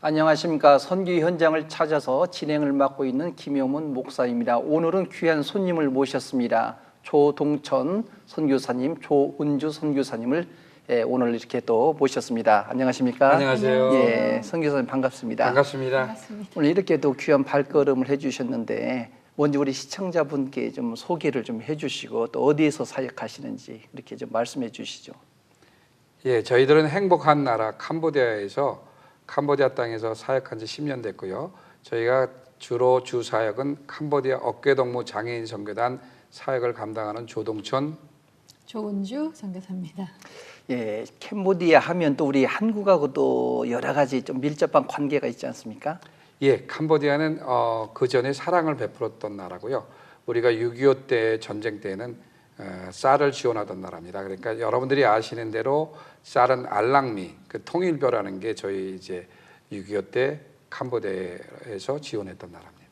안녕하십니까. 선교 현장을 찾아서 진행을 맡고 있는 김용문 목사입니다. 오늘은 귀한 손님을 모셨습니다. 조동천 선교사님, 조은주 선교사님을 오늘 이렇게 또 모셨습니다. 안녕하십니까? 안녕하세요. 예, 선교사님 반갑습니다. 반갑습니다. 오늘 이렇게 또 귀한 발걸음을 해주셨는데 먼저 우리 시청자분께 좀 소개를 좀 해주시고 또 어디에서 사역하시는지 이렇게 좀 말씀해 주시죠. 예, 저희들은 행복한 나라 캄보디아 땅에서 사역한 지 10년 됐고요. 저희가 주로 주 사역은 캄보디아 어깨동무 장애인 선교단 사역을 감당하는 조동천, 조은주 선교사입니다. 예, 캄보디아 하면 또 우리 한국하고도 여러 가지 좀 밀접한 관계가 있지 않습니까? 예, 캄보디아는 그 전에 사랑을 베풀었던 나라고요. 우리가 6.25 때 전쟁 때는 쌀을 지원하던 나라입니다. 그러니까 여러분들이 아시는 대로 쌀은 알랑미, 그 통일교라는 게 저희 이제 6.25 때 캄보디아에서 지원했던 나라입니다.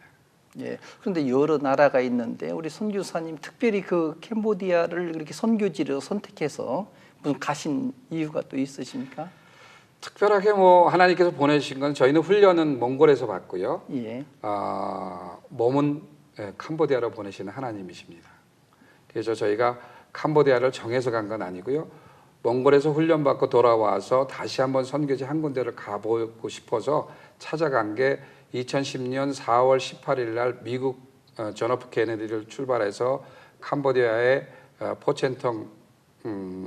예, 그런데 여러 나라가 있는데 우리 선교사님 특별히 그 캄보디아를 이렇게 선교지로 선택해서 무슨 가신 이유가 또 있으십니까? 특별하게 뭐 하나님께서 보내주신 건 저희는 훈련은 몽골에서 받고요. 예, 몸은 캄보디아로 보내시는 하나님이십니다. 그래서 저희가 캄보디아를 정해서 간 건 아니고요. 몽골에서 훈련받고 돌아와서 다시 한번 선교지 한 군데를 가보고 싶어서 찾아간 게 2010년 4월 18일 날 미국 존 F 케네디를 출발해서 캄보디아의 포첸텅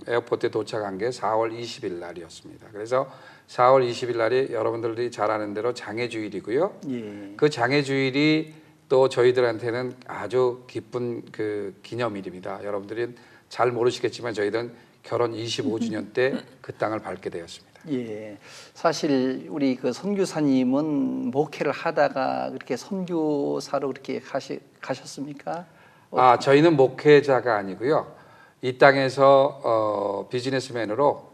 에어포트에 도착한 게 4월 20일 날이었습니다. 그래서 4월 20일 날이 여러분들이 잘 아는 대로 장애주일이고요. 예. 그 장애주일이 또 저희들한테는 아주 기쁜 그 기념일입니다. 여러분들이 잘 모르시겠지만 저희들은 결혼 25주년 때 그 땅을 밟게 되었습니다. 예, 사실 우리 그 선교사님은 목회를 하다가 그렇게 선교사로 그렇게 가셨습니까? 저희는 목회자가 아니고요. 이 땅에서 비즈니스맨으로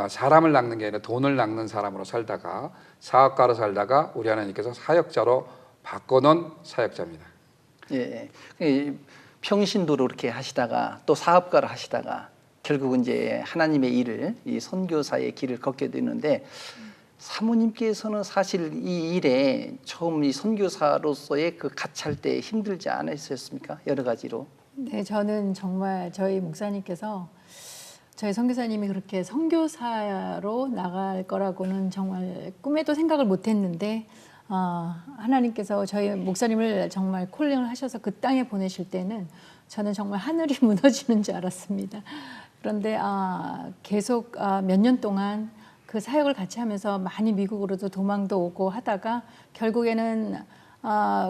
사람을 낚는 게 아니라 돈을 낚는 사람으로 살다가 사업가로 살다가 우리 하나님께서 사역자로 바꿔놓은 사역자입니다. 예, 평신도로 이렇게 하시다가 또 사업가를 하시다가 결국은 이제 하나님의 일을 이 선교사의 길을 걷게 되는데 사모님께서는 사실 이 일에 처음 이 선교사로서의 그 가치할 때 힘들지 않으셨습니까? 여러 가지로. 네, 저는 정말 저희 목사님께서 저희 선교사님이 그렇게 선교사로 나갈 거라고는 정말 꿈에도 생각을 못했는데 하나님께서 저희 목사님을 정말 콜링을 하셔서 그 땅에 보내실 때는 저는 정말 하늘이 무너지는 줄 알았습니다. 그런데 계속 몇 년 동안 그 사역을 같이 하면서 많이 미국으로도 도망도 오고 하다가 결국에는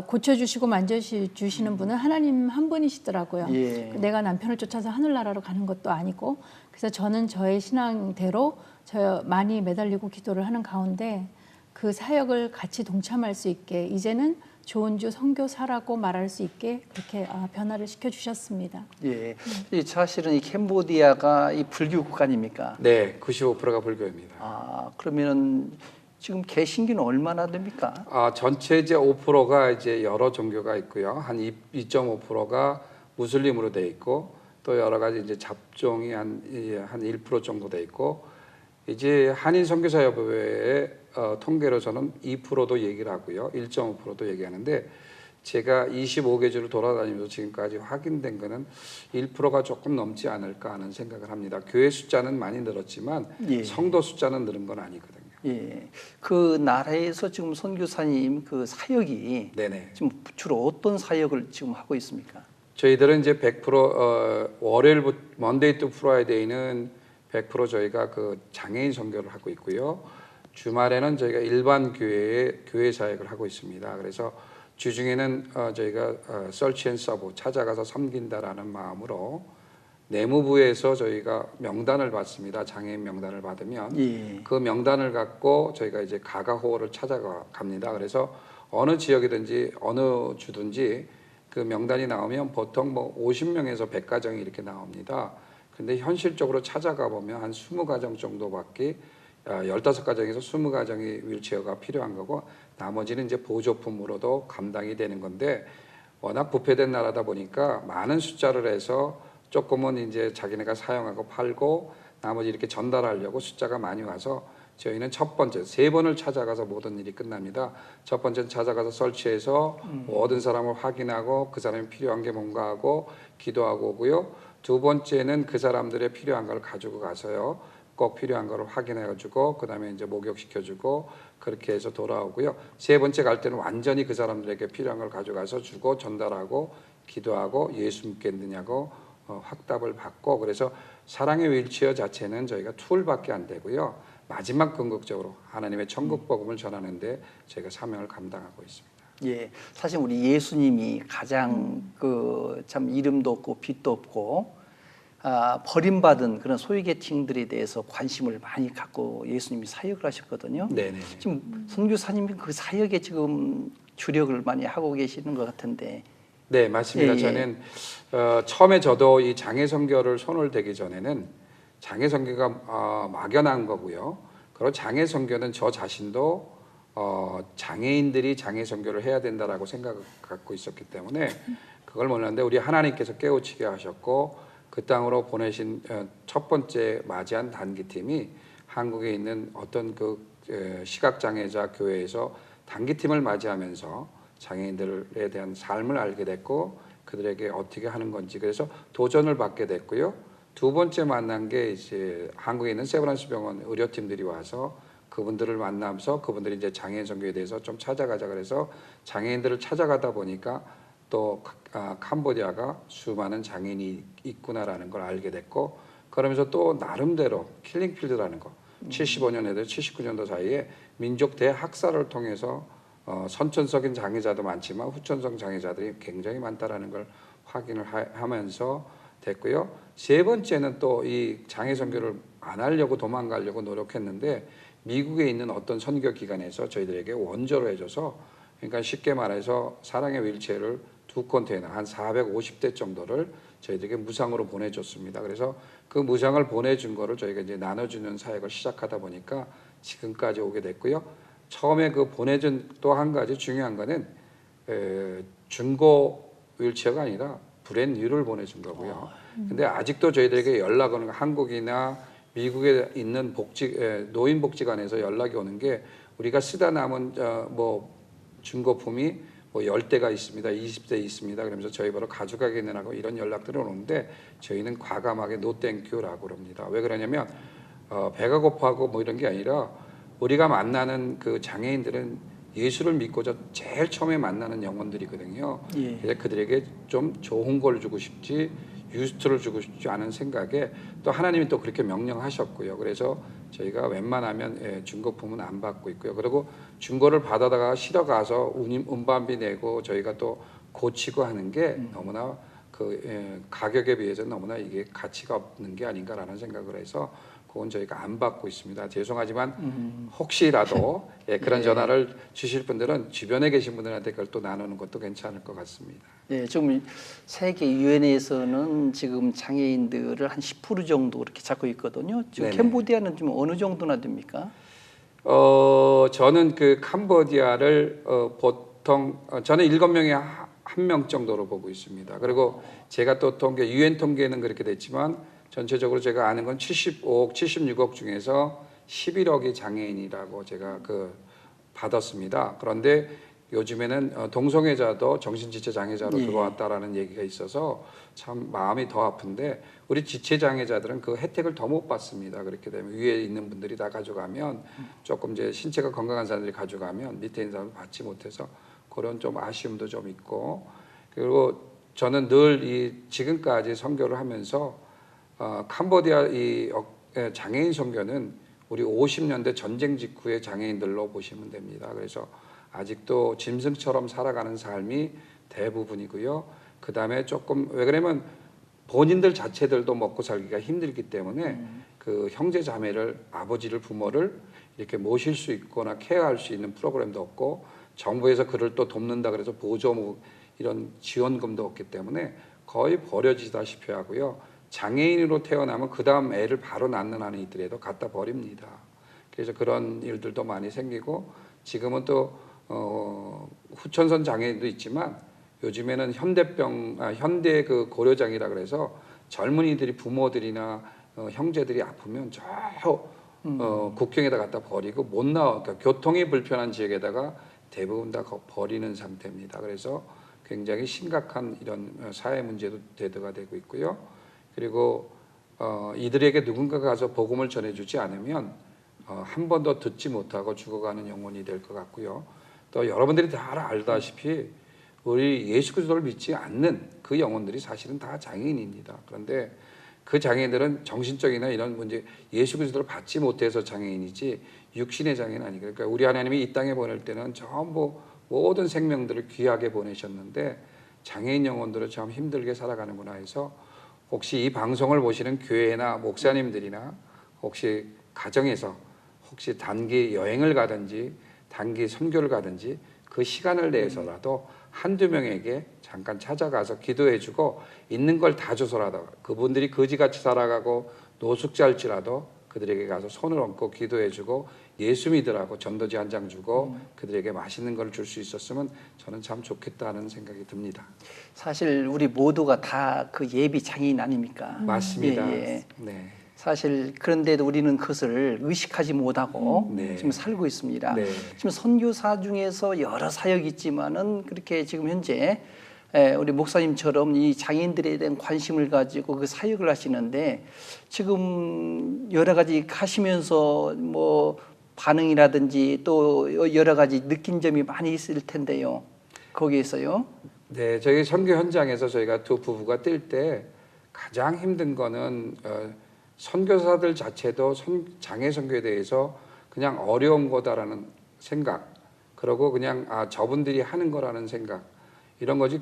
고쳐주시고 만져주시는 분은 하나님 한 분이시더라고요. 예. 내가 남편을 쫓아서 하늘나라로 가는 것도 아니고 그래서 저는 저의 신앙대로 많이 매달리고 기도를 하는 가운데 그 사역을 같이 동참할 수 있게 이제는 조은주 선교사라고 말할 수 있게 그렇게 변화를 시켜주셨습니다. 예, 사실은 이 캄보디아가 이 불교 국가입니까? 네, 95%가 불교입니다. 그러면은 지금 개신교는 얼마나 됩니까? 전체 이제 5%가 이제 여러 종교가 있고요. 한 2.5%가 무슬림으로 돼 있고 또 여러 가지 이제 잡종이 한 1% 정도 돼 있고 이제 한인 선교사협회의 통계로서는 2%도 얘기를 하고요. 1.5%도 얘기하는데 제가 25개주를 돌아다니면서 지금까지 확인된 거는 1%가 조금 넘지 않을까 하는 생각을 합니다. 교회 숫자는 많이 늘었지만 예. 성도 숫자는 늘은 건 아니거든요. 예, 그 나라에서 지금 선교사님 그 사역이 네네. 지금 주로 어떤 사역을 지금 하고 있습니까? 저희들은 이제 100% 월요일부터 먼데이 또 프라이데이는 100% 저희가 그 장애인 선교를 하고 있고요. 주말에는 저희가 일반 교회 사역을 하고 있습니다. 그래서 주중에는 저희가 서치 앤 서브 찾아가서 섬긴다라는 마음으로 내무부에서 저희가 명단을 받습니다. 장애인 명단을 받으면 예. 그 명단을 갖고 저희가 이제 가가호를 찾아갑니다. 그래서 어느 지역이든지 어느 주든지 그 명단이 나오면 보통 뭐 50명에서 100가정이 이렇게 나옵니다. 근데 현실적으로 찾아가 보면 한 20가정 정도밖에 15가정에서 20가정이 휠체어가 필요한 거고 나머지는 이제 보조품으로도 감당이 되는 건데 워낙 부패된 나라다 보니까 많은 숫자를 해서 조금은 이제 자기네가 사용하고 팔고 나머지 이렇게 전달하려고 숫자가 많이 와서 저희는 첫 번째 3번을 찾아가서 모든 일이 끝납니다. 첫 번째는 찾아가서 설치해서 모든 사람을 확인하고 그 사람이 필요한 게 뭔가 하고 기도하고 오고요. 두 번째는 그 사람들의 필요한 걸 가지고 가서요. 꼭 필요한 거를 확인해가지고 그 다음에 이제 목욕시켜주고 그렇게 해서 돌아오고요. 세 번째 갈 때는 완전히 그 사람들에게 필요한 걸 가져가서 주고 전달하고 기도하고 예수 믿겠느냐고 확답을 받고, 그래서 사랑의 휠체어 자체는 저희가 툴밖에 안 되고요. 마지막 궁극적으로 하나님의 천국 복음을 전하는데 저희가 사명을 감당하고 있습니다. 예, 사실 우리 예수님이 가장 그 참 이름도 없고 빛도 없고 버림받은 그런 소외계층들에 대해서 관심을 많이 갖고 예수님이 사역을 하셨거든요. 네네. 지금 선교사님이 그 사역에 지금 주력을 많이 하고 계시는 것 같은데. 네, 맞습니다. 예, 예. 저는 처음에 저도 이 장애 선교를 손을 대기 전에는 장애 선교가 막연한 거고요. 그리고 장애 선교는 저 자신도 장애인들이 장애 선교를 해야 된다라고 생각을 갖고 있었기 때문에 그걸 몰랐는데 우리 하나님께서 깨우치게 하셨고 그 땅으로 보내신 첫 번째 맞이한 단기팀이 한국에 있는 어떤 그 시각장애자 교회에서 단기팀을 맞이하면서 장애인들에 대한 삶을 알게 됐고 그들에게 어떻게 하는 건지 그래서 도전을 받게 됐고요. 두 번째 만난 게 이제 한국에 있는 세브란스 병원 의료팀들이 와서 그분들을 만나면서 그분들이 이제 장애인 선교에 대해서 좀 찾아가자 그래서 장애인들을 찾아가다 보니까 또 캄보디아가 수많은 장애인이 있구나라는 걸 알게 됐고 그러면서 또 나름대로 킬링필드라는 거 75년에도 79년도 사이에 민족 대학살을 통해서 선천적인 장애자도 많지만 후천성 장애자들이 굉장히 많다라는 걸 확인을 하면서 됐고요. 세 번째는 또 이 장애 선교를 안 하려고 도망가려고 노력했는데 미국에 있는 어떤 선교 기관에서 저희들에게 원조로 해줘서 그러니까 쉽게 말해서 사랑의 휠체어를 2컨테이너 한 450대 정도를 저희들에게 무상으로 보내줬습니다. 그래서 그 무상을 보내준 거를 저희가 이제 나눠주는 사역을 시작하다 보니까 지금까지 오게 됐고요. 처음에 그 보내준 또 한 가지 중요한 거는 중고 휠체어가 아니라 브랜뉴를 보내준 거고요. 근데 아직도 저희들에게 연락 오는 한국이나 미국에 있는 노인복지관에서 연락이 오는 게 우리가 쓰다 남은 뭐 중고품이 뭐 10대가 있습니다. 20대 있습니다. 그러면서 저희 바로 가져가겠느냐고 이런 연락들이 오는데 저희는 과감하게 노 땡큐라고 그럽니다. 왜 그러냐면 배가 고파하고 뭐 이런 게 아니라 우리가 만나는 그 장애인들은 예수를 믿고자 제일 처음에 만나는 영혼들이거든요. 예. 그래서 그들에게 좀 좋은 걸 주고 싶지 유스트를 주고 싶지 않은 생각에 또 하나님이 또 그렇게 명령하셨고요. 그래서 저희가 웬만하면 중고품은 안 받고 있고요. 그리고 중고를 받아다가 실어 가서 운반비 내고 저희가 또 고치고 하는 게 너무나 그 가격에 비해서 너무나 이게 가치가 없는 게 아닌가라는 생각을 해서 그건 저희가 안 받고 있습니다. 죄송하지만 혹시라도 그런 전화를 주실 분들은 주변에 계신 분들한테 그걸 또 나누는 것도 괜찮을 것 같습니다. 예, 지금 세계 유엔에서는 지금 장애인들을 한 10% 정도 그렇게 잡고 있거든요. 지금 네네. 캄보디아는 좀 어느 정도나 됩니까? 저는 그 캄보디아를 보통 저는 7명에 1명 정도로 보고 있습니다. 그리고 제가 또 유엔 통계는 그렇게 됐지만 전체적으로 제가 아는 건 75억, 76억 중에서 11억이 장애인이라고 제가 받았습니다. 그런데 요즘에는 동성애자도 정신지체 장애자로 들어왔다라는 얘기가 있어서 참 마음이 더 아픈데 우리 지체 장애자들은 그 혜택을 더 못 받습니다. 그렇게 되면 위에 있는 분들이 다 가져가면 조금 이제 신체가 건강한 사람들이 가져가면 밑에 있는 사람은 받지 못해서 그런 좀 아쉬움도 좀 있고 그리고 저는 늘 지금까지 선교를 하면서 캄보디아 장애인 선교는 우리 50년대 전쟁 직후의 장애인들로 보시면 됩니다. 그래서 아직도 짐승처럼 살아가는 삶이 대부분이고요. 그 다음에 조금 왜 그러면 본인들 자체들도 먹고 살기가 힘들기 때문에 그 형제 자매를 아버지를 부모를 이렇게 모실 수 있거나 케어할 수 있는 프로그램도 없고 정부에서 그를 또 돕는다 그래서 보조 이런 지원금도 없기 때문에 거의 버려지다시피 하고요. 장애인으로 태어나면 그 다음 애를 바로 낳는 한은 있더라도 갖다 버립니다. 그래서 그런 일들도 많이 생기고 지금은 또 후천선 장애인도 있지만 요즘에는 현대 그 고려장이라 그래서 젊은이들이 부모들이나 형제들이 아프면 저 국경에다 갖다 버리고 못 나와, 그러니까 교통이 불편한 지역에다가 대부분 다 버리는 상태입니다. 그래서 굉장히 심각한 이런 사회 문제도 대두가 되고 있고요. 그리고 이들에게 누군가가 가서 복음을 전해주지 않으면 한 번도 듣지 못하고 죽어가는 영혼이 될 것 같고요. 또 여러분들이 다 알다시피 우리 예수 그리스도를 믿지 않는 그 영혼들이 사실은 다 장애인입니다. 그런데 그 장애인들은 정신적이나 이런 문제, 예수 그리스도를 받지 못해서 장애인이지 육신의 장애는 아니에요. 그러니까 우리 하나님이 이 땅에 보낼 때는 전부 모든 생명들을 귀하게 보내셨는데 장애인 영혼들은 참 힘들게 살아가는구나 해서 혹시 이 방송을 보시는 교회나 목사님들이나 혹시 가정에서 혹시 단기 여행을 가든지 단기 선교를 가든지 그 시간을 내서라도 한두 명에게 잠깐 찾아가서 기도해주고 있는 걸 다 줘서라도 그분들이 거지같이 살아가고 노숙자일지라도 그들에게 가서 손을 얹고 기도해주고 예수 믿으라고 전도지 한 장 주고 그들에게 맛있는 걸 줄 수 있었으면 저는 참 좋겠다는 생각이 듭니다. 사실 우리 모두가 다 그 예비 장애인 아닙니까? 맞습니다. 예, 예. 네. 사실 그런데도 우리는 그것을 의식하지 못하고 네. 지금 살고 있습니다. 네. 지금 선교사 중에서 여러 사역이 있지만은 그렇게 지금 현재 우리 목사님처럼 이 장애인들에 대한 관심을 가지고 그 사역을 하시는데 지금 여러 가지 하시면서 뭐 반응이라든지 또 여러 가지 느낀 점이 많이 있을 텐데요. 거기에서요. 네, 저희 선교 현장에서 저희가 두 부부가 뛸 때 가장 힘든 거는 선교사들 자체도 장애 선교에 대해서 그냥 어려운 거다라는 생각, 그리고 그냥 저분들이 하는 거라는 생각, 이런 거지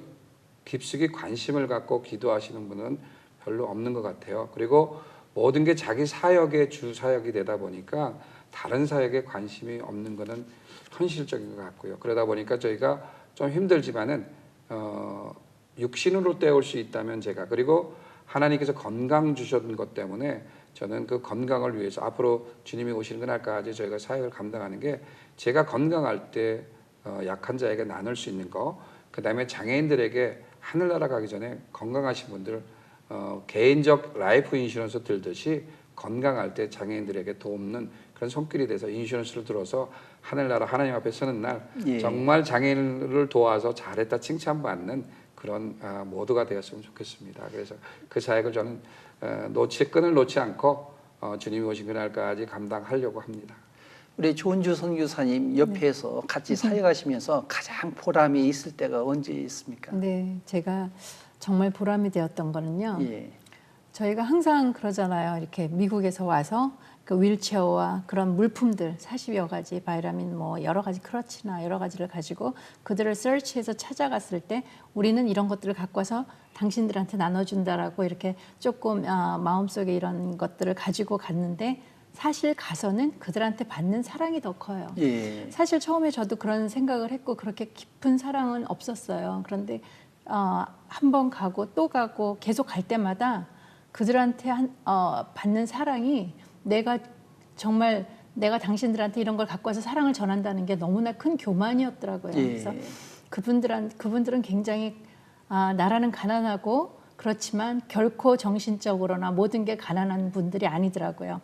깊숙이 관심을 갖고 기도하시는 분은 별로 없는 것 같아요. 그리고 모든 게 자기 사역의 주 사역이 되다 보니까 다른 사역에 관심이 없는 것은 현실적인 것 같고요. 그러다 보니까 저희가 좀 힘들지만은 육신으로 때울 수 있다면 제가, 그리고 하나님께서 건강 주셨던 것 때문에 저는 그 건강을 위해서 앞으로 주님이 오시는 그날까지 저희가 사역을 감당하는 게 제가 건강할 때 약한 자에게 나눌 수 있는 거, 그 다음에 장애인들에게 하늘나라 가기 전에 건강하신 분들 개인적 라이프 인슈런스 들듯이 건강할 때 장애인들에게 도움는 그런 손길이 돼서 인슈런스를 들어서 하늘나라 하나님 앞에 서는 날 예. 정말 장애인을 도와서 잘했다 칭찬받는 그런 모두가 되었으면 좋겠습니다. 그래서 그 사역을 저는 끈을 놓지 않고 주님이 오신 그날까지 감당하려고 합니다. 우리 조은주 선교사님 옆에서 같이 사역하시면서 가장 보람이 있을 때가 언제 있습니까? 네, 제가 정말 보람이 되었던 거는요. 예. 저희가 항상 그러잖아요. 이렇게 미국에서 와서 그 휠체어와 그런 물품들 40여 가지 바이라민 뭐 여러 가지 크러치나 여러 가지를 가지고 그들을 서치해서 찾아갔을 때 우리는 이런 것들을 갖고 와서 당신들한테 나눠준다라고 이렇게 조금 마음속에 이런 것들을 가지고 갔는데 사실 가서는 그들한테 받는 사랑이 더 커요. 예. 사실 처음에 저도 그런 생각을 했고 그렇게 깊은 사랑은 없었어요. 그런데 한 번 가고 또 가고 계속 갈 때마다 그들한테 받는 사랑이 내가 정말 내가 당신들한테 이런 걸 갖고 와서 사랑을 전한다는 게 너무나 큰 교만이었더라고요. 예. 그래서 그분들은 굉장히 나라는 가난하고 그렇지만 결코 정신적으로나 모든 게 가난한 분들이 아니더라고요.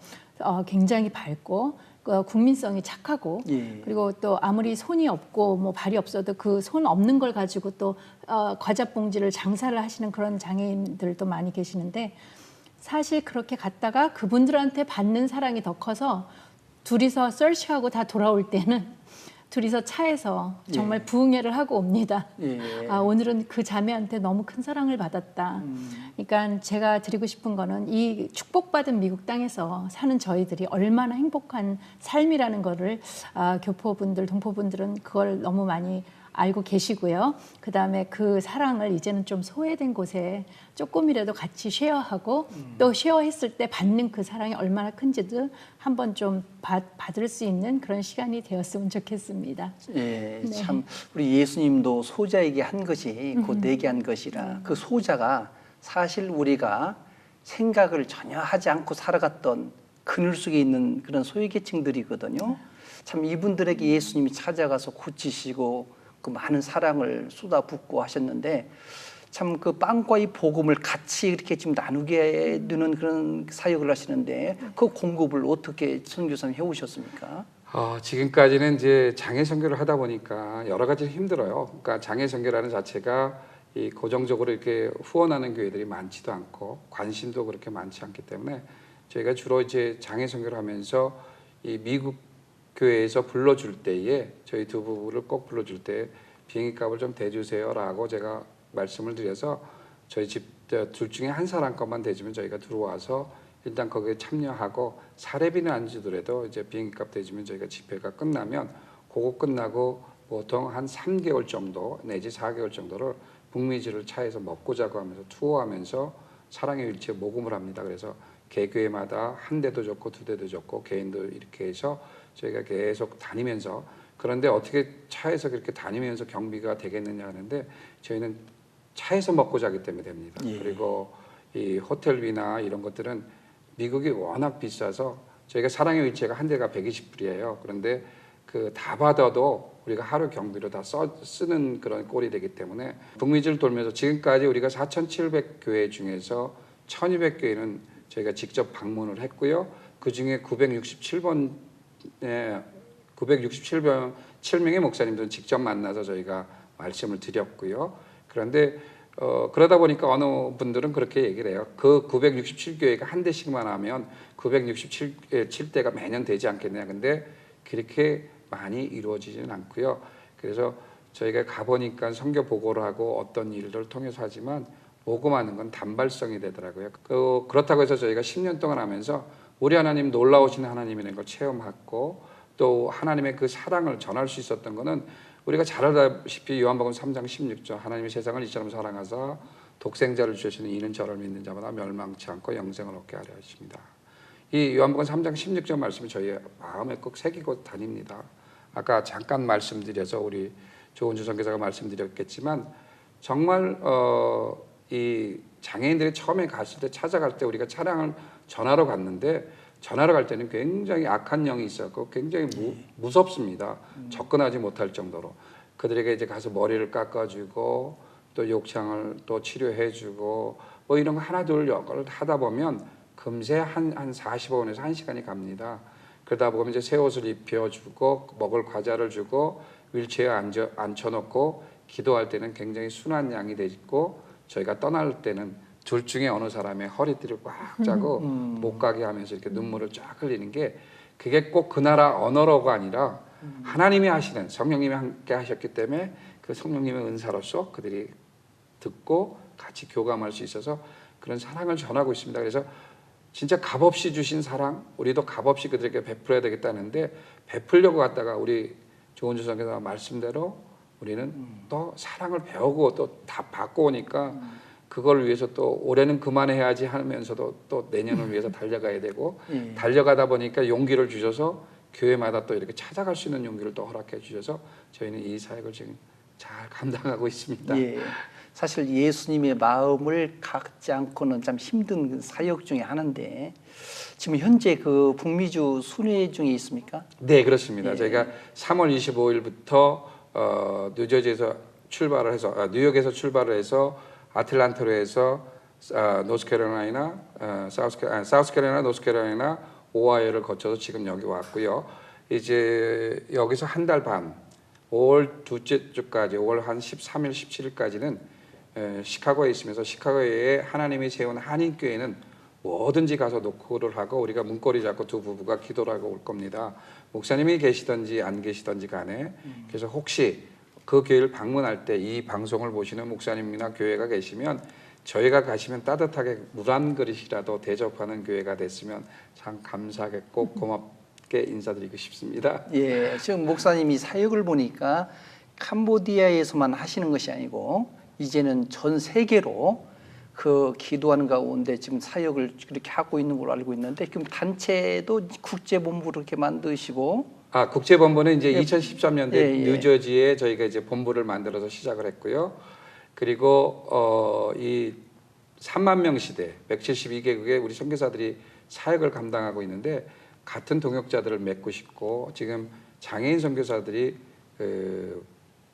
굉장히 밝고 국민성이 착하고 예. 그리고 또 아무리 손이 없고 뭐 발이 없어도 그 손 없는 걸 가지고 또 과자 봉지를 장사를 하시는 그런 장애인들도 많이 계시는데 사실 그렇게 갔다가 그분들한테 받는 사랑이 더 커서 둘이서 서치하고 다 돌아올 때는 둘이서 차에서 정말 부흥회를 하고 옵니다. 예. 오늘은 그 자매한테 너무 큰 사랑을 받았다. 그러니까 제가 드리고 싶은 거는 이 축복받은 미국 땅에서 사는 저희들이 얼마나 행복한 삶이라는 거를 교포분들, 동포분들은 그걸 너무 많이 알고 계시고요. 그다음에 그 사랑을 이제는 좀 소외된 곳에 조금이라도 같이 쉐어하고 또 쉐어했을 때 받는 그 사랑이 얼마나 큰지도 한번 좀 받을 수 있는 그런 시간이 되었으면 좋겠습니다. 예, 네. 참 우리 예수님도 소자에게 한 것이 곧 내게 한 것이라 그 소자가 사실 우리가 생각을 전혀 하지 않고 살아갔던 그늘 속에 있는 그런 소외계층들이거든요. 참 이분들에게 예수님이 찾아가서 고치시고 그 많은 사랑을 쏟아붓고 하셨는데 참 그 빵과의 복음을 같이 이렇게 좀 나누게 되는 그런 사역을 하시는데 그 공급을 어떻게 선교사님 해오셨습니까? 지금까지는 이제 장애 선교를 하다 보니까 여러 가지 힘들어요. 그러니까 장애 선교라는 자체가 이 고정적으로 이렇게 후원하는 교회들이 많지도 않고 관심도 그렇게 많지 않기 때문에 저희가 주로 이제 장애 선교를 하면서 이 미국 교회에서 불러줄 때에 저희 두 부부를 꼭 불러줄 때 비행기값을 좀 대주세요라고 제가 말씀을 드려서 저희 집 둘 중에 한 사람 것만 대주면 저희가 들어와서 일단 거기에 참여하고 사례비는 안 주더라도 이제 비행기값 대주면 저희가 집회가 끝나면 그거 끝나고 보통 한 3개월 정도 내지 4개월 정도를 북미주를 차에서 먹고 자고 하면서 투어하면서 사랑의 일치에 모금을 합니다. 그래서 개교회마다 한 대도 좋고 두 대도 좋고 개인도 이렇게 해서 저희가 계속 다니면서 그런데 어떻게 차에서 그렇게 다니면서 경비가 되겠느냐 하는데 저희는 차에서 먹고 자기 때문에 됩니다. 예. 그리고 이 호텔비나 이런 것들은 미국이 워낙 비싸서 저희가 사랑의 일체가 한 대가 120불이에요. 그런데 그 다 받아도 우리가 하루 경비로 다 쓰는 그런 꼴이 되기 때문에 북미주를 돌면서 지금까지 우리가 4,700교회 중에서 1,200교회는 저희가 직접 방문을 했고요. 그 중에 967명의 목사님들은 직접 만나서 저희가 말씀을 드렸고요. 그런데 그러다 보니까 어느 분들은 그렇게 얘기를 해요. 그 967교회가 한 대씩만 하면 967대가 매년 되지 않겠냐. 근데 그렇게 많이 이루어지지는 않고요. 그래서 저희가 가보니까 선교 보고를 하고 어떤 일들을 통해서 하지만 모금하는 건 단발성이 되더라고요. 그렇다고 해서 저희가 10년 동안 하면서 우리 하나님 놀라우신 하나님이라는 걸 체험했고 또 하나님의 그 사랑을 전할 수 있었던 거는 우리가 잘 알다시피 요한복음 3장 16절 하나님이 세상을 이처럼 사랑하사 독생자를 주시는 이는 저를 믿는 자마다 멸망치 않고 영생을 얻게 하려 하십니다. 이 요한복음 3장 16절 말씀을 저희의 마음에 꼭 새기고 다닙니다. 아까 잠깐 말씀드려서 우리 조은주 선교사가 말씀드렸겠지만 정말 이 장애인들이 처음에 갔을 때 찾아갈 때 우리가 차량을 전하러 갔는데 전하러 갈 때는 굉장히 악한 영이 있었고 굉장히 무섭습니다. 접근하지 못할 정도로 그들에게 이제 가서 머리를 깎아주고 또 욕창을 또 치료해주고 뭐 이런 거 하나둘 역을 하다 보면 금세 한 45분에서 1시간이 갑니다. 그러다 보면 이제 새 옷을 입혀주고 먹을 과자를 주고 윌체어에 앉혀놓고 기도할 때는 굉장히 순한 양이 되고 저희가 떠날 때는 둘 중에 어느 사람의 허리띠를 꽉 짜고 못 가게 하면서 이렇게 눈물을 쫙 흘리는 게 그게 꼭 그 나라 언어로가 아니라 하나님이 하시는 성령님이 함께 하셨기 때문에 그 성령님의 은사로서 그들이 듣고 같이 교감할 수 있어서 그런 사랑을 전하고 있습니다. 그래서 진짜 값없이 주신 사랑 우리도 값없이 그들에게 베풀어야 되겠다는데 베풀려고 갔다가 우리 조은주 선교사 말씀대로 우리는 또 사랑을 배우고 또 다 받고 오니까 그걸 위해서 또 올해는 그만해야지 하면서도 또 내년을 위해서 달려가야 되고 달려가다 보니까 용기를 주셔서 교회마다 또 이렇게 찾아갈 수 있는 용기를 또 허락해 주셔서 저희는 이 사역을 지금 잘 감당하고 있습니다. 예. 사실 예수님의 마음을 갖지 않고는 참 힘든 사역 중에 하나인데 지금 현재 그 북미주 순회 중에 있습니까? 네, 그렇습니다. 예. 저희가 3월 25일부터 뉴저지에서 출발을 해서 뉴욕에서 출발을 해서 아틀란타로 해서 노스캐롤라이나, 사우스캐롤라이나, 노스캐롤라이나, 오하이오를 거쳐서 지금 여기 왔고요. 이제 여기서 한 달 반, 5월 둘째 주까지, 5월 한 13일, 17일까지는 시카고에 있으면서 시카고에 하나님이 세운 한인교회는 뭐든지 가서 노크를 하고 우리가 문고리 잡고 두 부부가 기도를 하고 올 겁니다. 목사님이 계시든지 안 계시든지 간에 그래서 혹시 그 교회를 방문할 때 이 방송을 보시는 목사님이나 교회가 계시면 저희가 가시면 따뜻하게 물 한 그릇이라도 대접하는 교회가 됐으면 참 감사하겠고 고맙게 인사드리고 싶습니다. 예, 지금 목사님이 사역을 보니까 캄보디아에서만 하시는 것이 아니고 이제는 전 세계로 그 기도하는 가운데 지금 사역을 그렇게 하고 있는 걸로 알고 있는데 지금 단체도 국제본부를 이렇게 만드시고 국제본부는 이제 2013년도에 예. 뉴저지에 저희가 이제 본부를 만들어서 시작을 했고요. 그리고 이 3만 명 시대 172개국의 우리 선교사들이 사역을 감당하고 있는데 같은 동역자들을 맺고 싶고 지금 장애인 선교사들이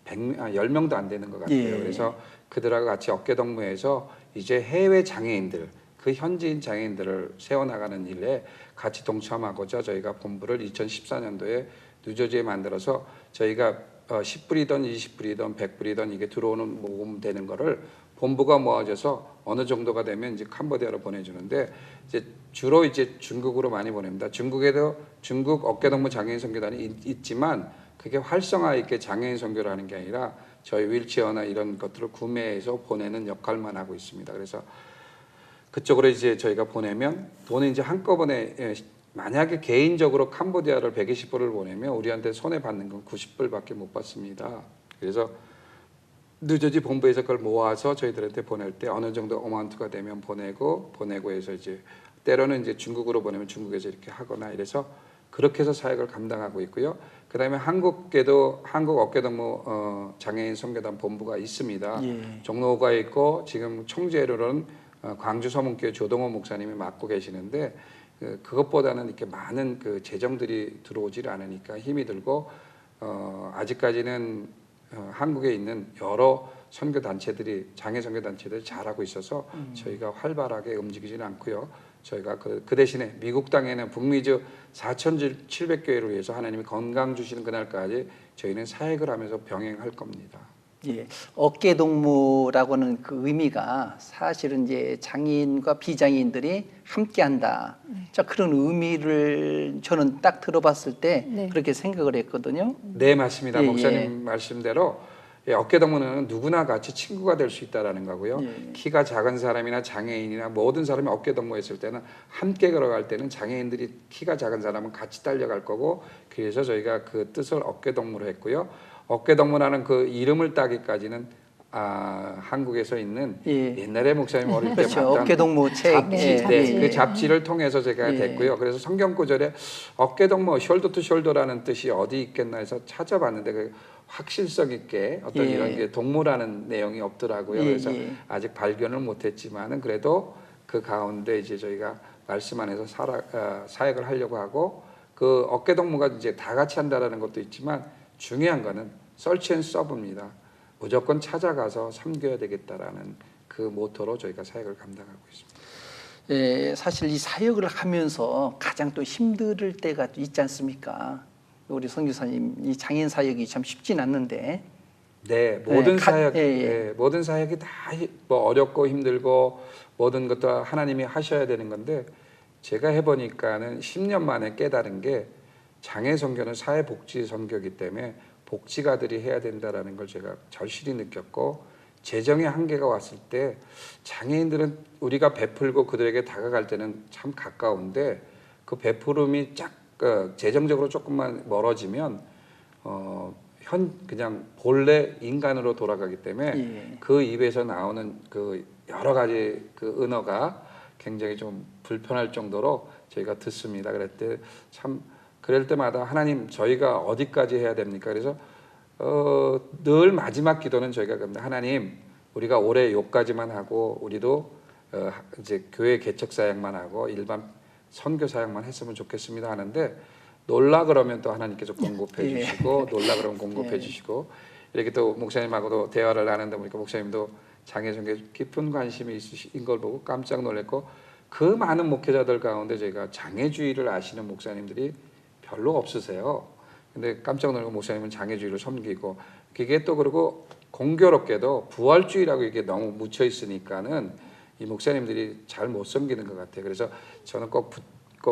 10명도 안 되는 것 같아요. 예. 그래서 그들하고 같이 어깨동무해서 이제 해외 장애인들, 그 현지인 장애인들을 세워나가는 일에 같이 동참하고자 저희가 본부를 2014년도에 뉴저지에 만들어서 저희가 10불이든 20불이든 100불이든 이게 들어오는 모금 되는 거를 본부가 모아져서 어느 정도가 되면 이제 캄보디아로 보내주는데 이제 주로 이제 중국으로 많이 보냅니다. 중국에도 중국 어깨동무 장애인 선교단이 있지만 그게 활성화 있게 장애인 선교를 하는 게 아니라 저희 휠체어나 이런 것들을 구매해서 보내는 역할만 하고 있습니다. 그래서 그쪽으로 이제 저희가 보내면 돈은 이제 한꺼번에 만약에 개인적으로 캄보디아를 120불을 보내면 우리한테 손해 받는 건 90불밖에 못 받습니다. 그래서 뉴저지 본부에서 그걸 모아서 저희들한테 보낼 때 어느 정도 어마운트가 되면 보내고 해서 이제 때로는 이제 중국으로 보내면 중국에서 이렇게 하거나 이래서 그렇게 해서 사역을 감당하고 있고요. 그다음에 한국에도 한국 어깨동무 장애인 선교단 본부가 있습니다. 예. 종로가 있고 지금 총재로는 광주 서문교회 조동호 목사님이 맡고 계시는데 그것보다는 이렇게 많은 그 재정들이 들어오질 않으니까 힘이 들고 아직까지는 한국에 있는 여러 선교 단체들이 장애 선교 단체들이 잘하고 있어서 저희가 활발하게 움직이지는 않고요. 저희가 그 대신에 미국 땅에는 북미주 4,700교회를 위해서 하나님이 건강 주시는 그날까지 저희는 사역을 하면서 병행할 겁니다. 예, 어깨 동무라고는 그 의미가 사실은 이제 장애인과 비장애인들이 함께한다. 자, 그런 의미를 저는 딱 들어봤을 때 네. 그렇게 생각을 했거든요. 네, 맞습니다. 예, 목사님 예. 말씀대로 어깨동무는 누구나 같이 친구가 될 수 있다라는 거고요. 예. 키가 작은 사람이나 장애인이나 모든 사람이 어깨동무했을 때는 함께 걸어갈 때는 장애인들이 키가 작은 사람은 같이 달려갈 거고 그래서 저희가 그 뜻을 어깨동무로 했고요. 어깨동무라는 그 이름을 따기까지는 한국에서 있는 예. 옛날에 목사님 어릴 때 그렇죠. 봤던 어깨 동무 책. 잡지, 잡지. 그 잡지를 통해서 제가 예. 됐고요. 그래서 성경 구절에 어깨동무, 숄더 투 숄더라는 뜻이 어디 있겠나 해서 찾아봤는데 그 확실성 있게 어떤 예. 이런 게 동무라는 내용이 없더라고요. 예, 그래서 예. 아직 발견을 못했지만은 그래도 그 가운데 이제 저희가 말씀 안에서 사역을 하려고 하고 그 어깨동무가 이제 다 같이 한다라는 것도 있지만 중요한 거는 설치 앤 서브입니다. 무조건 찾아가서 섬겨야 되겠다라는 그 모토로 저희가 사역을 감당하고 있습니다. 예, 사실 이 사역을 하면서 가장 또 힘들 때가 있지 않습니까? 우리 선교사님 이 장애인 사역이 참 쉽진 않는데. 네, 모든 사역, 예, 예. 예, 모든 사역이 다 뭐 어렵고 힘들고 모든 것도 하나님이 하셔야 되는 건데 제가 해보니까는 10년 만에 깨달은 게 장애 선교는 사회복지 선교이기 때문에 복지가들이 해야 된다라는 걸 제가 절실히 느꼈고 재정의 한계가 왔을 때 장애인들은 우리가 베풀고 그들에게 다가갈 때는 참 가까운데 그 베푸름이 재정적으로 조금만 멀어지면 그냥 본래 인간으로 돌아가기 때문에 예. 그 입에서 나오는 그 여러 가지 그 언어가 굉장히 좀 불편할 정도로 저희가 듣습니다. 그럴 때마다 하나님 저희가 어디까지 해야 됩니까? 그래서 늘 마지막 기도는 저희가 그럽니다. 하나님 우리가 올해 요까지만 하고 우리도 이제 교회 개척 사역만 하고 일반 선교 사역만 했으면 좋겠습니다 하는데 놀라 그러면 또 하나님께서 공급해 예. 주시고 놀라 그러면 공급해 예. 주시고 이렇게 또 목사님하고도 대화를 나누다 보니까 목사님도 장애 선교에 깊은 관심이 있으신 걸 보고 깜짝 놀랐고 그 많은 목회자들 가운데 저희가 장애주의를 아시는 목사님들이 별로 없으세요. 근데 깜짝 놀라고 목사님은 장애주의를 섬기고 그게 또 그리고 공교롭게도 부활주의라고 이게 너무 묻혀 있으니까는 이 목사님들이 잘 못 섬기는 것 같아요. 그래서 저는 꼭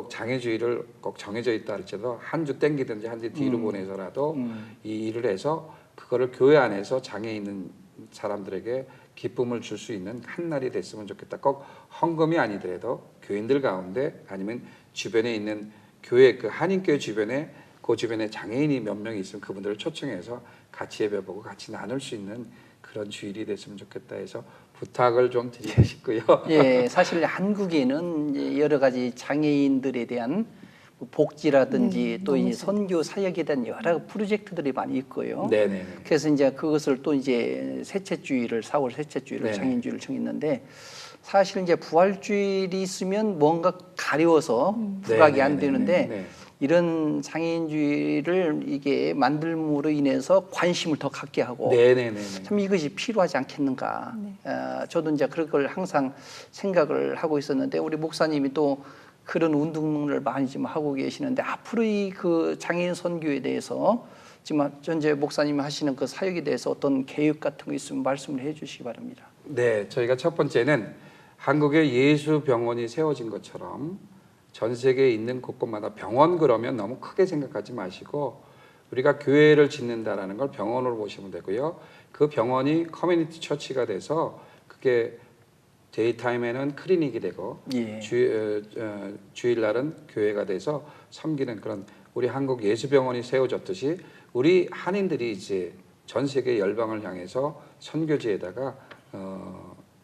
장애주의를 꼭 정해져 있다 할지라도 한 주 땡기든지 한 주 뒤로 보내서라도 이 일을 해서 그거를 교회 안에서 장애 있는 사람들에게 기쁨을 줄 수 있는 한 날이 됐으면 좋겠다. 꼭 헌금이 아니더라도 교인들 가운데 아니면 주변에 있는 교회 그 한인교회 주변에 그 주변에 장애인이 몇 명이 있으면 그분들을 초청해서 같이 예배보고 같이 나눌 수 있는 그런 주일이 됐으면 좋겠다 해서 부탁을 좀 드리고 싶고요. 예, 사실 한국에는 이제 여러 가지 장애인들에 대한 복지라든지 또 이 선교 사역에 대한 여러 프로젝트들이 많이 있고요. 네네. 그래서 이제 그것을 또 이제 셋째주의를 4월 셋째주의를 네네. 장애인주의를 정했는데 사실 이제 부활주일이 있으면 뭔가 가려워서 부각이 안 되는데 네. 이런 장애인주의를 이게 만들므로 인해서 관심을 더 갖게 하고 네네네. 참 이것이 필요하지 않겠는가. 저도 이제 그런 걸 항상 생각을 하고 있었는데 우리 목사님이 또 그런 운동을 많이 지금 하고 계시는데 앞으로 이 그 장애인 선교에 대해서 지금 현재 목사님이 하시는 그 사역에 대해서 어떤 계획 같은 거 있으면 말씀을 해주시기 바랍니다. 네, 저희가 첫 번째는 한국에 예수병원이 세워진 것처럼 전 세계에 있는 곳곳마다 병원 그러면 너무 크게 생각하지 마시고 우리가 교회를 짓는다라는 걸 병원으로 보시면 되고요. 그 병원이 커뮤니티 처치가 돼서 그게 데이타임에는 클리닉이 되고 예. 주일날은 교회가 돼서 섬기는 그런 우리 한국 예수병원이 세워졌듯이 우리 한인들이 이제 전 세계 열방을 향해서 선교지에다가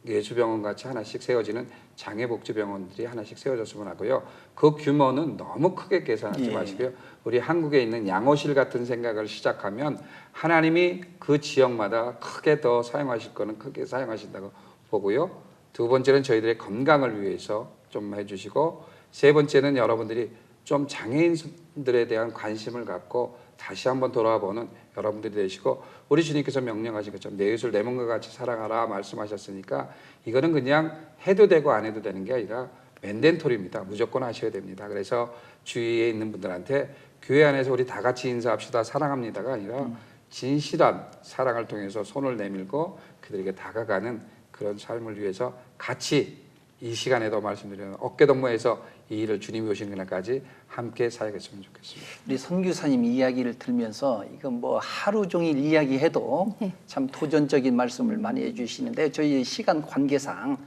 예수병원 같이 하나씩 세워지는 장애복지병원들이 하나씩 세워졌으면 하고요. 그 규모는 너무 크게 계산하지 마시고요. 우리 한국에 있는 양호실 같은 생각을 시작하면 하나님이 그 지역마다 크게 더 사용하실 거는 크게 사용하신다고 보고요. 두 번째는 저희들의 건강을 위해서 좀 해주시고 세 번째는 여러분들이 좀 장애인들에 대한 관심을 갖고 다시 한번 돌아보는 여러분들이 되시고 우리 주님께서 명령하신 것처럼 내 이웃을 내 몸과 같이 사랑하라 말씀하셨으니까 이거는 그냥 해도 되고 안 해도 되는 게 아니라 맨덴토리입니다. 무조건 하셔야 됩니다. 그래서 주위에 있는 분들한테 교회 안에서 우리 다 같이 인사합시다 사랑합니다가 아니라 진실한 사랑을 통해서 손을 내밀고 그들에게 다가가는 그런 삶을 위해서 같이 이 시간에도 말씀드리는 어깨동무에서 이 일을 주님이 오시는 그날까지 함께 사역했으면 좋겠습니다. 우리 선교사님 이야기를 들면서 이건 뭐 하루 종일 이야기해도 참 도전적인 말씀을 많이 해주시는데 저희 시간 관계상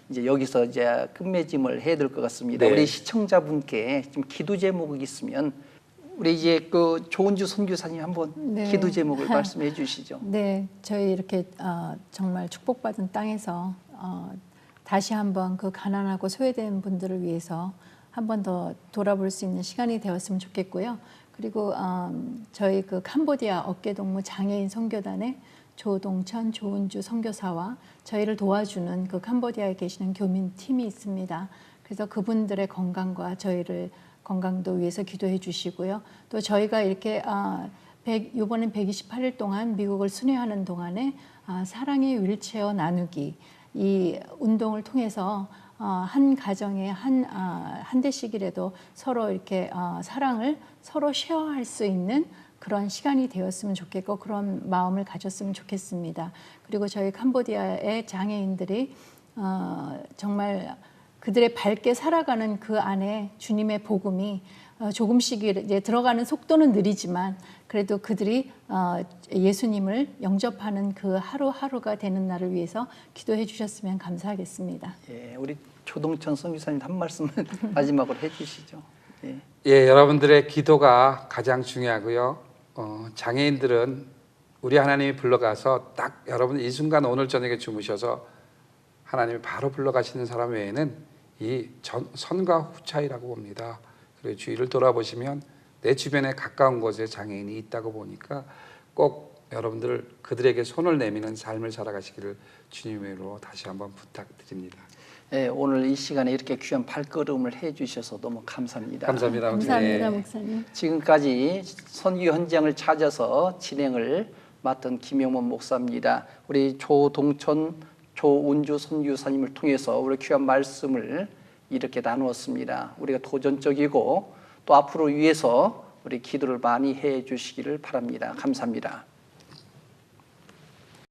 이제 여기서 이제 끝맺음을 해야 될 것 같습니다. 네. 우리 시청자분께 좀 기도 제목이 있으면 우리 이제 그 조은주 선교사님 한번 기도 제목을 말씀해 주시죠. 네, 저희 이렇게 정말 축복받은 땅에서 다시 한번 그 가난하고 소외된 분들을 위해서 한 번 더 돌아볼 수 있는 시간이 되었으면 좋겠고요. 그리고 저희 그 캄보디아 어깨동무 장애인 선교단의 조동천, 조은주 선교사와 저희를 도와주는 그 캄보디아에 계시는 교민 팀이 있습니다. 그래서 그분들의 건강과 저희를 건강도 위해서 기도해 주시고요. 또 저희가 이렇게 이번엔 128일 동안 미국을 순회하는 동안에 사랑의 휠체어 나누기 이 운동을 통해서 한 가정에 한 대씩이라도 서로 이렇게 사랑을 서로 쉐어할 수 있는 그런 시간이 되었으면 좋겠고 그런 마음을 가졌으면 좋겠습니다. 그리고 저희 캄보디아의 장애인들이 정말 그들의 밝게 살아가는 그 안에 주님의 복음이 조금씩 이제 들어가는 속도는 느리지만 그래도 그들이 예수님을 영접하는 그 하루하루가 되는 날을 위해서 기도해 주셨으면 감사하겠습니다. 예, 우리 조동천 선교사님 한 말씀을 마지막으로 해주시죠. 예. 예, 여러분들의 기도가 가장 중요하고요. 장애인들은 우리 하나님이 불러가서 딱 여러분 이 순간 오늘 저녁에 주무셔서 하나님이 바로 불러가시는 사람 외에는 이 선과 후 차이라고 봅니다. 그리고 주위를 돌아보시면 내 주변에 가까운 곳에 장애인이 있다고 보니까 꼭 여러분들 그들에게 손을 내미는 삶을 살아가시기를 주님으로 다시 한번 부탁드립니다. 예, 오늘 이 시간에 이렇게 귀한 발걸음을 해주셔서 너무 감사합니다. 감사합니다. 감사합니다, 네. 목사님. 지금까지 선교 현장을 찾아서 진행을 맡은 김영원 목사입니다. 우리 조동천, 조은주 선교사님을 통해서 우리 귀한 말씀을 이렇게 나누었습니다. 우리가 도전적이고 또 앞으로 위해서 우리 기도를 많이 해 주시기를 바랍니다. 감사합니다.